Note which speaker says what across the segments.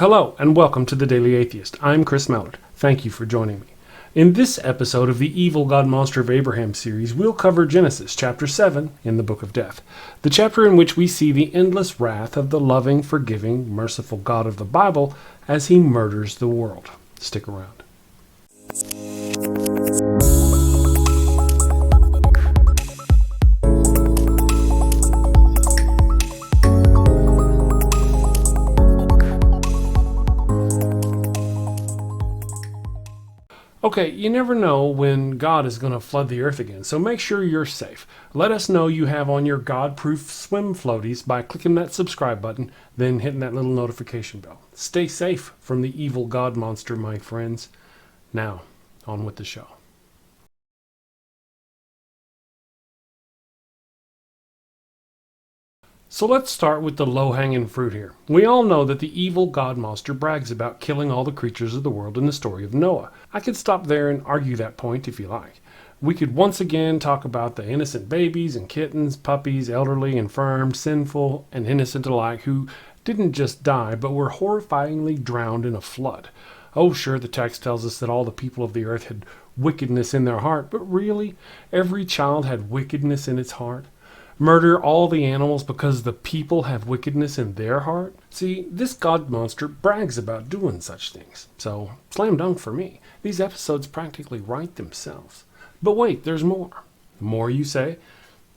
Speaker 1: Hello, and welcome to the Daily Atheist. I'm Chris Mallard. Thank you for joining me. In this episode of the Evil God Monster of Abraham series, we'll cover Genesis chapter 7 in the Book of Death, the chapter in which we see the endless wrath of the loving, forgiving, merciful God of the Bible as he murders the world. Stick around. Okay, you never know when God is going to flood the earth again, so make sure you're safe. Let us know you have on your God-proof swim floaties by clicking that subscribe button, then hitting that little notification bell. Stay safe from the evil God monster, my friends. Now, on with the show. So let's start with the low-hanging fruit here. We all know that the evil God monster brags about killing all the creatures of the world in the story of Noah. I could stop there and argue that point if you like. We could once again talk about the innocent babies and kittens, puppies, elderly, infirm, sinful, and innocent alike who didn't just die but were horrifyingly drowned in a flood. Oh, sure, the text tells us that all the people of the earth had wickedness in their heart, but really, every child had wickedness in its heart? Murder all the animals because the people have wickedness in their heart? See, this God monster brags about doing such things. So, slam dunk for me. These episodes practically write themselves. But wait, there's more. More, you say?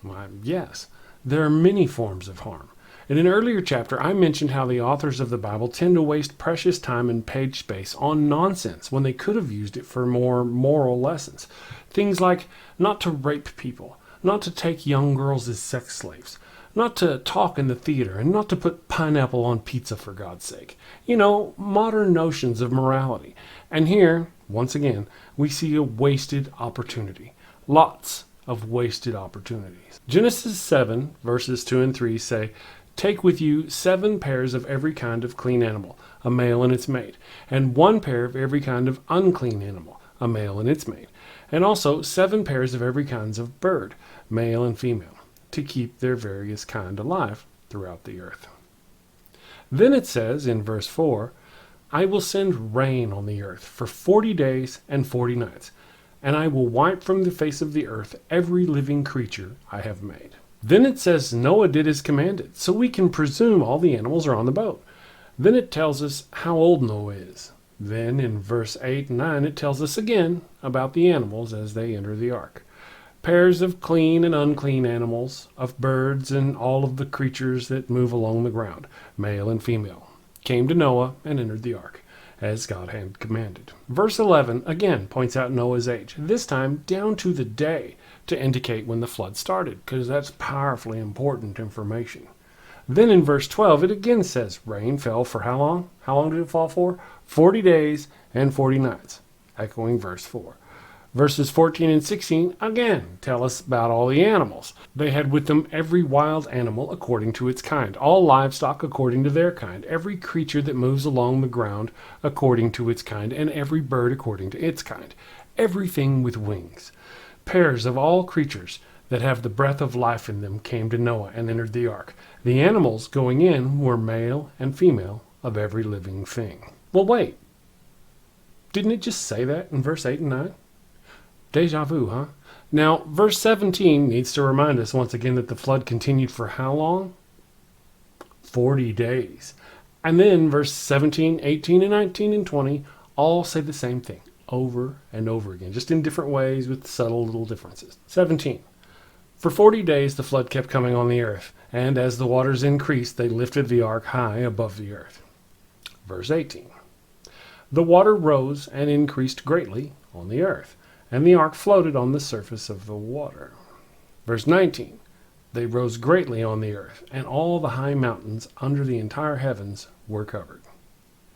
Speaker 1: Why, yes. There are many forms of harm. In an earlier chapter, I mentioned how the authors of the Bible tend to waste precious time and page space on nonsense when they could have used it for more moral lessons. Things like not to rape people, not to take young girls as sex slaves, not to talk in the theater, and not to put pineapple on pizza for God's sake. You know, modern notions of morality. And here, once again, we see a wasted opportunity. Lots of wasted opportunities. Genesis 7, verses 2 and 3 say, "Take with you 7 pairs of every kind of clean animal, a male and its mate, and 1 pair of every kind of unclean animal, a male and its mate, and also 7 pairs of every kind of bird, male and female, to keep their various kind alive throughout the earth." Then it says in verse 4, "I will send rain on the earth for 40 days and 40 nights, and I will wipe from the face of the earth every living creature I have made." Then it says Noah did as commanded, so we can presume all the animals are on the boat. Then it tells us how old Noah is. Then in verse 8 and 9 it tells us again about the animals as they enter the ark. Pairs of clean and unclean animals, of birds and all of the creatures that move along the ground, male and female, came to Noah and entered the ark, as God had commanded. Verse 11 again points out Noah's age, this time down to the day, to indicate when the flood started, because that's powerfully important information. Then in verse 12 it again says rain fell for how long? How long did it fall for? 40 days and 40 nights, echoing verse 4. Verses 14 and 16 again tell us about all the animals. They had with them every wild animal according to its kind, all livestock according to their kind, every creature that moves along the ground according to its kind, and every bird according to its kind, everything with wings. Pairs of all creatures that have the breath of life in them came to Noah and entered the ark. The animals going in were male and female of every living thing. Well, wait. Didn't it just say that in verse 8 and 9? Deja vu, huh? Now, verse 17 needs to remind us once again that the flood continued for how long? 40 days. And then verse 17, 18, and 19, and 20 all say the same thing over and over again, just in different ways with subtle little differences. 17. For 40 days the flood kept coming on the earth, and as the waters increased, they lifted the ark high above the earth. Verse 18. The water rose and increased greatly on the earth, and the ark floated on the surface of the water. Verse 19. They rose greatly on the earth, and all the high mountains under the entire heavens were covered.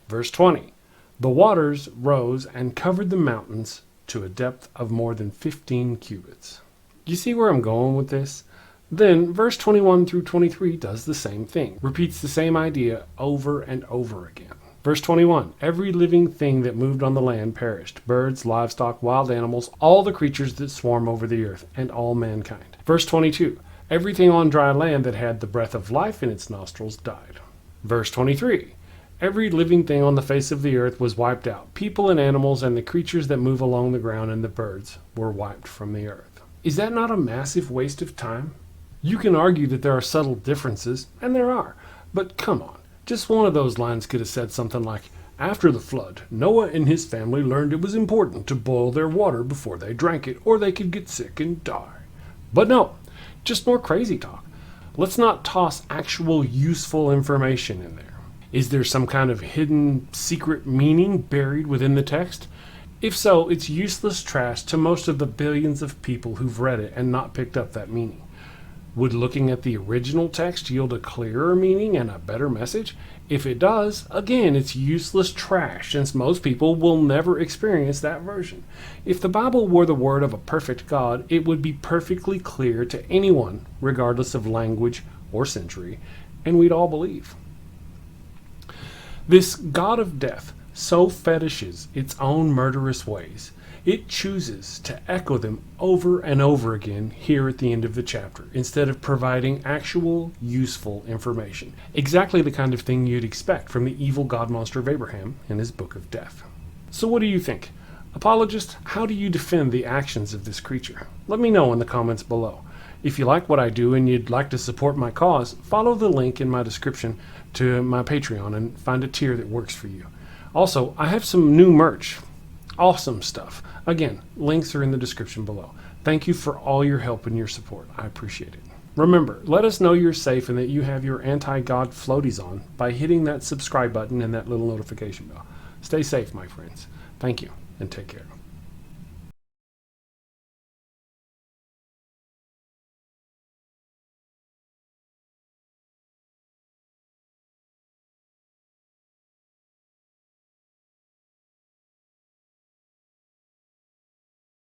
Speaker 1: Verse 20. The waters rose and covered the mountains to a depth of more than 15 cubits. You see where I'm going with this? Then verse 21 through 23 does the same thing, repeats the same idea over and over again. Verse 21, every living thing that moved on the land perished, birds, livestock, wild animals, all the creatures that swarm over the earth, and all mankind. Verse 22, everything on dry land that had the breath of life in its nostrils died. Verse 23, Every living thing on the face of the earth was wiped out. People and animals and the creatures that move along the ground and the birds were wiped from the earth. Is that not a massive waste of time? You can argue that there are subtle differences, and there are, but come on. Just one of those lines could have said something like, after the flood, Noah and his family learned it was important to boil their water before they drank it, or they could get sick and die. But no, just more crazy talk. Let's not toss actual useful information in there. Is there some kind of hidden secret meaning buried within the text? If so, it's useless trash to most of the billions of people who've read it and not picked up that meaning. Would looking at the original text yield a clearer meaning and a better message? If it does, again, it's useless trash since most people will never experience that version. If the Bible were the word of a perfect God, it would be perfectly clear to anyone, regardless of language or century, and we'd all believe. This God of death so fetishes its own murderous ways, it chooses to echo them over and over again here at the end of the chapter, instead of providing actual, useful information. Exactly the kind of thing you'd expect from the evil God monster of Abraham in his Book of Death. So what do you think? Apologist, how do you defend the actions of this creature? Let me know in the comments below. If you like what I do and you'd like to support my cause, follow the link in my description to my Patreon and find a tier that works for you. Also, I have some new merch. Awesome stuff. Again, links are in the description below. Thank you for all your help and your support. I appreciate it. Remember, let us know you're safe and that you have your anti-God floaties on by hitting that subscribe button and that little notification bell. Stay safe, my friends. Thank you, and take care.